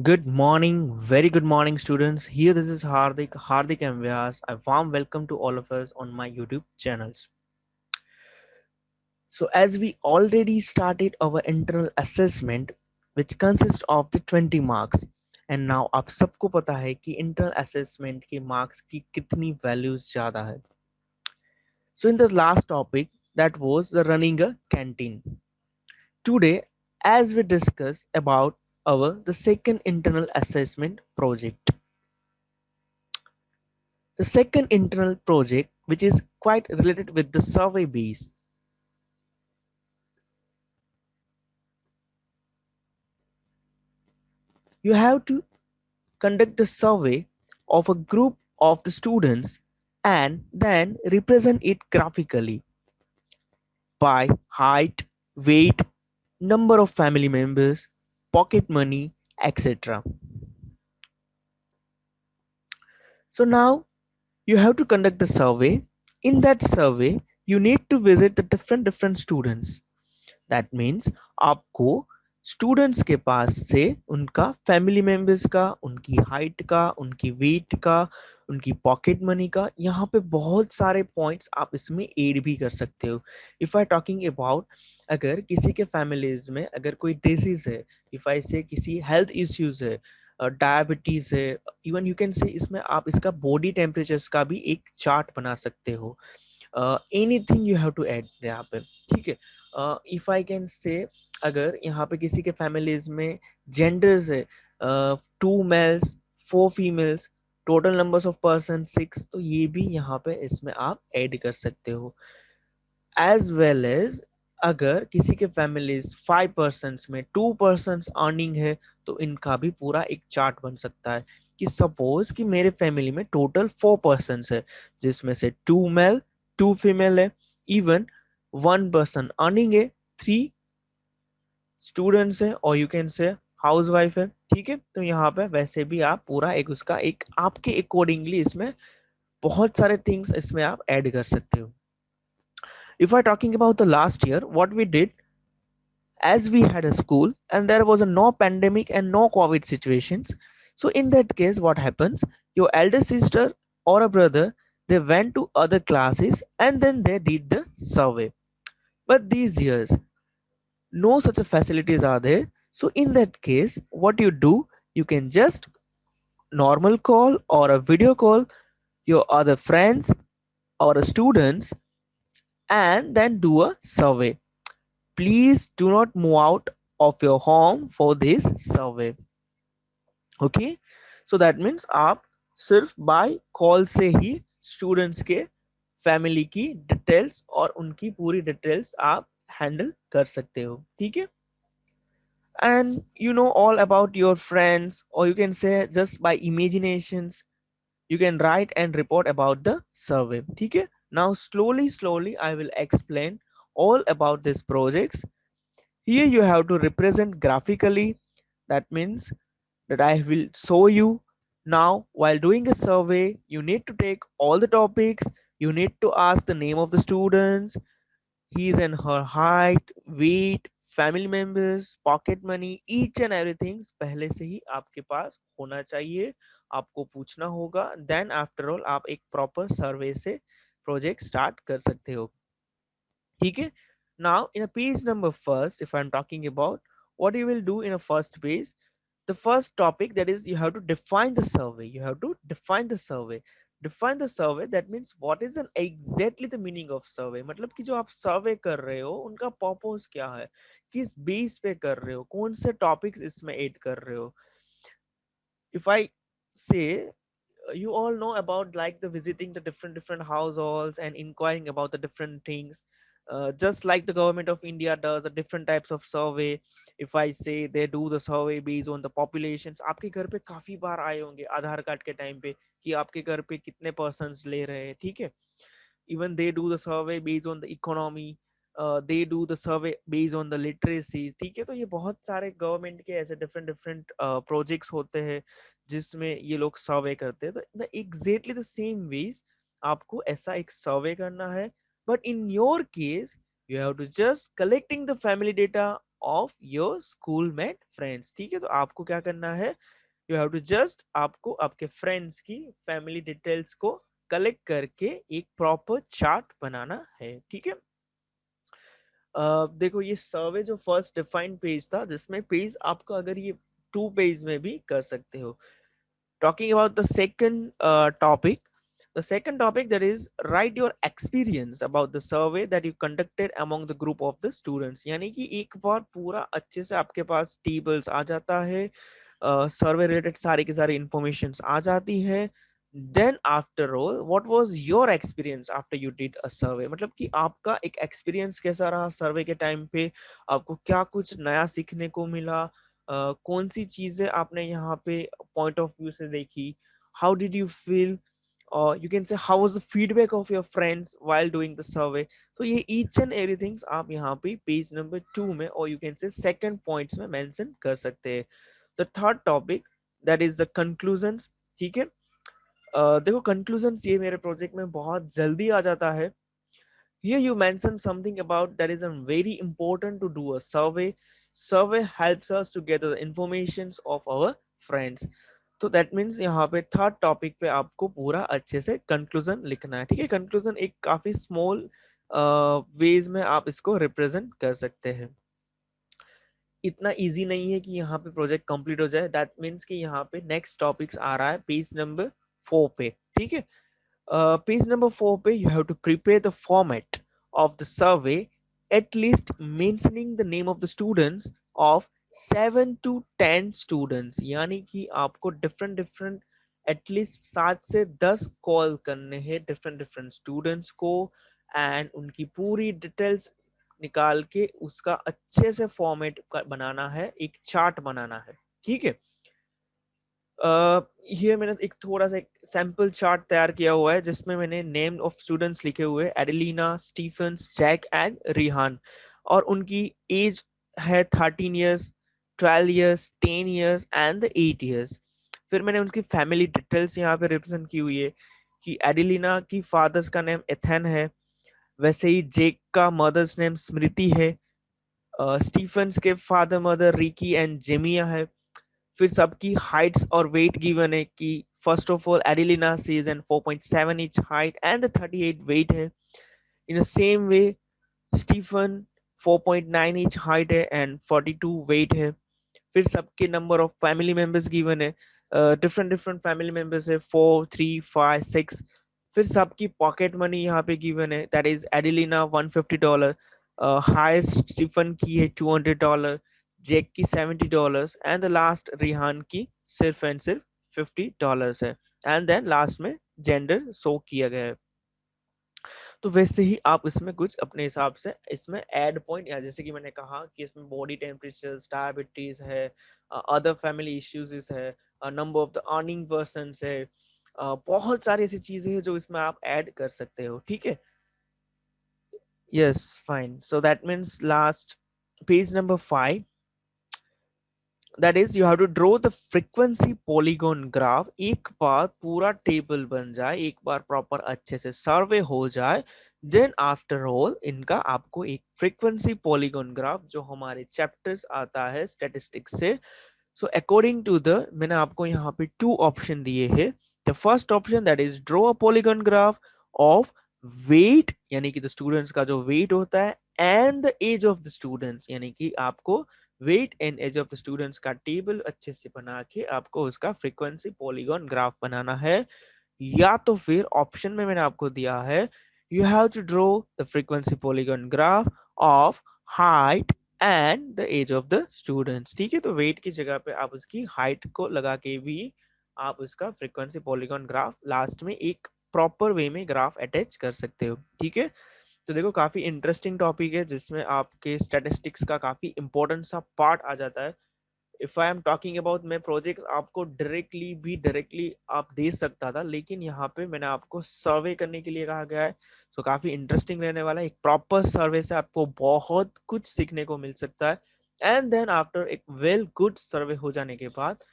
Good morning, very good morning, students. Here, this is Hardik and Vyas. A warm welcome to all of us on my YouTube channels. So, as we already started our internal assessment, which consists of the 20 marks, and now आप सबको पता है कि internal assessment के marks की कितनी values ज़्यादा है. So, in the last topic, that was the running a canteen. Today, as we discuss about the second internal assessment project. The second internal project, which is quite related with the survey base, you have to conduct the survey of a group of the students and then represent it graphically by height, weight, number of family members, pocket money, etc. So now you have to conduct the survey. In that survey, you need to visit the different students. That means आपको students के पास से उनका family members का, उनकी height का, उनकी wait का, उनकी पॉकेट मनी का, यहाँ पे बहुत सारे पॉइंट्स आप इसमें ऐड भी कर सकते हो. इफ़ आई टॉकिंग अबाउट, अगर किसी के फैमिलीज में अगर कोई डिजीज है, इफ़ आई से किसी हेल्थ इश्यूज है, डायबिटीज है, इवन यू कैन से इसमें आप इसका बॉडी टेम्परेचर्स का भी एक चार्ट बना सकते हो. Anything you have to add यहाँ पे. ठीक है. इफ आई कैन से, अगर यहाँ पे किसी के फैमिलीज में जेंडर्स है, 2 males 4 females, total numbers of person 6, तो ये भी यहाँ पे इसमें आप ऐड कर सकते हो. एज वेल एज अगर किसी के फैमिलीज 5 पर्सन में 2 पर्सन अर्निंग है, तो इनका भी पूरा एक चार्ट बन सकता है कि सपोज कि मेरे फैमिली में टोटल 4 पर्सन है, जिसमें से 2 मेल 2 फीमेल है, इवन 1 पर्सन अर्निंग है, 3 स्टूडेंट्स है, और you can say house wife है. ठीक है. तो यहाँ पे वैसे भी आप पूरा एक उसका एक आपके अकॉर्डिंगली इसमें बहुत सारे थिंग्स इसमें आप ऐड कर सकते हो. If I talking about the last year, what we did, as we had a school and there was a no pandemic and no COVID situations. So in that case, what happens? Your elder sister or a brother, they went to other classes and then they did the survey. But these years, no such a facilities are there. So in that case, what you do, you can just normal call or a video call your other friends or students and then do a survey. Please do not move out of your home for this survey. Okay. So that means आप सिर्फ bye call से ही students के family की details और उनकी पूरी details आप handle कर सकते हो. ठीक है. And you know all about your friends, or you can say just by imaginations, you can write and report about the survey. ठीक है. Now slowly I will explain all about these projects. Here you have to represent graphically. That means that I will show you. Now while doing a survey, you need to take all the topics. You need to ask the name of the students, his and her height, weight, family members, pocket money, each and everything पहले से ही आपके पास होना चाहिए. आपको पूछना होगा. Then after all आप एक proper survey से project start कर सकते हो. ठीक है. Now in a page number first, if I'm talking about what you will do in a first page, the first topic, that is you have to define the survey. You have to define the survey. Define the survey, that means what is an exactly the meaning of survey. मतलब कि जो आप सर्वे कर रहे हो उनका purpose क्या है, किस बेस पे कर रहे हो, कौन से टॉपिक्स इसमें ऐड कर रहे हो. If I say, you all know about like the visiting the different households and inquiring about the different things, just like the government of India does a different types of survey. If I say they do the survey based on the populations, आपके घर पे काफी बार आए होंगे आधार card के time पे कि आपके घर पे कितने पर्सन्स ले रहे हैं. ठीक है. Even they do the survey based on the economy, they do the survey based on the literacy. ठीक है. तो ये बहुत सारे गवर्नमेंट के ऐसे डिफरेंट प्रोजेक्ट्स होते हैं जिसमें ये लोग सर्वे करते हैं. तो एग्जैक्टली द सेम वेज आपको ऐसा एक सर्वे करना है. But in your case, you have to just collecting the family data of your schoolmate friends. ठीक है, तो आपको क्या करना है, यू हैव टू जस्ट आपको आपके फ्रेंड्स की फैमिली डिटेल्स को कलेक्ट करके एक प्रॉपर चार्ट बनाना है। ठीक है, देखो ये सर्वे जो फर्स्ट डिफाइंड पेज था, जिसमें पेज आपको अगर ये 2 पेज में भी कर सकते हो। Talking about the second topic, the second topic, that is write your experience about the survey that you conducted among the group of the students। यानी कि एक बार पूरा अच्छे से आपके पास टेबल्स आ जाता है, सर्वे रिलेटेड सारी की सारी इंफॉर्मेशन आ जाती है। Then after all what was your experience after you did a survey, मतलब कि आपका एक एक्सपीरियंस कैसा रहा सर्वे के टाइम पे, आपको क्या कुछ नया सीखने को मिला, कौन सी चीजें आपने यहाँ पे पॉइंट ऑफ व्यू से देखी, हाउ डिड यू फील, और you can say how was the feedback of your friends while doing the survey. तो ये ईच एंड एवरीथिंग्स आप यहाँ पे पेज नंबर 2 में और you can say second points में मेंशन कर सकते हैं। The third topic, that is the conclusions. ठीक है, देखो कंक्लूजन्स ये मेरे प्रोजेक्ट में बहुत जल्दी आ जाता है। Here you mentioned something about that is very important to do a survey. Survey helps us to get the informations of our friends. तो दैट मीन्स यहाँ पे थर्ड टॉपिक पे आपको पूरा अच्छे से कंक्लूजन लिखना है। ठीक है, कंक्लूजन एक काफी स्मॉल वेज में आप इसको रिप्रेजेंट कर सकते हैं। इतना इजी नहीं है कि यहाँ पे प्रोजेक्ट कंप्लीट हो जाए। दैट मीन्स कि यहाँ पे नेक्स्ट टॉपिक्स आ रहा है पेज नंबर 4 पे। ठीक है, पेज नंबर 4 पे you have to prepare the format of the survey, at least mentioning the name of the students of 7 to 10 students। यानी कि आपको डिफरेंट डिफरेंट एटलीस्ट 7 से 10 कॉल करने हैं डिफरेंट डिफरेंट स्टूडेंट्स को, एंड उनकी पूरी डिटेल्स निकाल के उसका अच्छे से फॉर्मेट बनाना है, एक चार्ट बनाना है। ठीक है, ये मैंने एक थोड़ा सा एक सैंपल चार्ट तैयार किया हुआ है, जिसमें मैंने नेम ऑफ स्टूडेंट्स लिखे हुए, Adelina, Stephens, Jack and Rihan, और उनकी एज है 13 years, 12 years, 10 years and 8 years। फिर मैंने उनकी फैमिली डिटेल्स यहाँ पे रिप्रेजेंट की हुई है कि एडेलिना की फादर्स का नेम एथन है, वैसे ही जेक का मदर्स नेम स्मृति है, स्टीफन्स के फादर मदर रिकी एंड जेमिया है। फिर सबकी हाइट्स और वेट गिवन है कि फर्स्ट ऑफ ऑल एडिलिना सीज and 4.7 inch height and 38 weight है। In the same way Stephen 4.9 inch height है एंड 42 वेट है। फिर सबके number of family members given है, डिफरेंट डिफरेंट फैमिली मेंबर्स है 4, 3, 5, 6। फिर सबकी पॉकेट मनी यहाँ पे गिवन है, दैट इज एडिलिना $150, हाईएस्ट स्टीफन की है $200, जेक की $70 एंड द लास्ट रिहान की सिर्फ एंड सिर्फ $50 है। एंड देन लास्ट में जेंडर शो किया गया है। तो वैसे ही आप इसमें कुछ अपने हिसाब से इसमें ऐड पॉइंट, या जैसे कि मैंने कहा कि इसमें बॉडी टेम्परेचर, डायबिटीज है, अदर फैमिली इश्यूज है, number of the earning person है, बहुत सारी ऐसी चीजें हैं जो इसमें आप ऐड कर सकते हो। ठीक है, yes fine. So that means last page number 5, that is you have to draw the frequency polygon graph. एक बार पूरा टेबल बन जाए, एक बार प्रॉपर अच्छे से सर्वे हो जाए, देन आफ्टर ऑल इनका आपको एक फ्रीक्वेंसी पॉलीगॉन ग्राफ जो हमारे चैप्टर्स आता है स्टैटिस्टिक्स से। सो अकॉर्डिंग टू द, मैंने आपको यहाँ पे 2 ऑप्शन दिए हैं। The first option that is draw a polygon graph of weight, यानी कि द स्टूडेंट्स का जो वेट होता है, and the age of the students, यानी कि आपको weight and age of the students का टेबल अच्छे से बना के आपको उसका फ्रीक्वेंसी पॉलीगॉन ग्राफ बनाना है। या तो फिर ऑप्शन में मैंने आपको दिया है, you have to draw the frequency polygon graph of height and the age of the students. ठीक है, तो वेट की जगह पे आप उसकी हाइट को लगा के भी आप उसका फ्रीक्वेंसी पॉलीगॉन ग्राफ लास्ट में एक प्रॉपर वे में ग्राफ अटैच कर सकते हो। ठीक है, तो देखो काफी इंटरेस्टिंग टॉपिक है, जिसमें आपके स्टैटिस्टिक्स का काफी इंपॉर्टेंट सा पार्ट आ जाता है। If I am talking about मैं प्रोजेक्ट आपको डायरेक्टली आप दे सकता था, लेकिन यहाँ पे मैंने आपको सर्वे करने के लिए कहा गया है। तो काफी इंटरेस्टिंग रहने वाला है। एक प्रॉपर सर्वे से आपको बहुत कुछ सीखने को मिल सकता है। एंड देन आफ्टर एक वेल गुड सर्वे हो जाने के बाद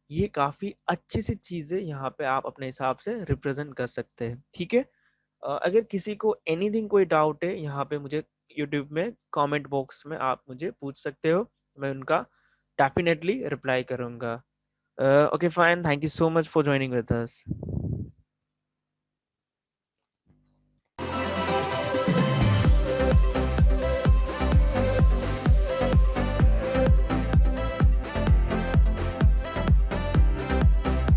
ये काफी अच्छी सी चीजें यहाँ पे आप अपने हिसाब से रिप्रेजेंट कर सकते हैं। ठीक है, अगर किसी को एनीथिंग कोई डाउट है यहाँ पे मुझे यूट्यूब में कमेंट बॉक्स में आप मुझे पूछ सकते हो, मैं उनका डेफिनेटली रिप्लाई करूंगा। Okay fine, thank you so much for joining with us.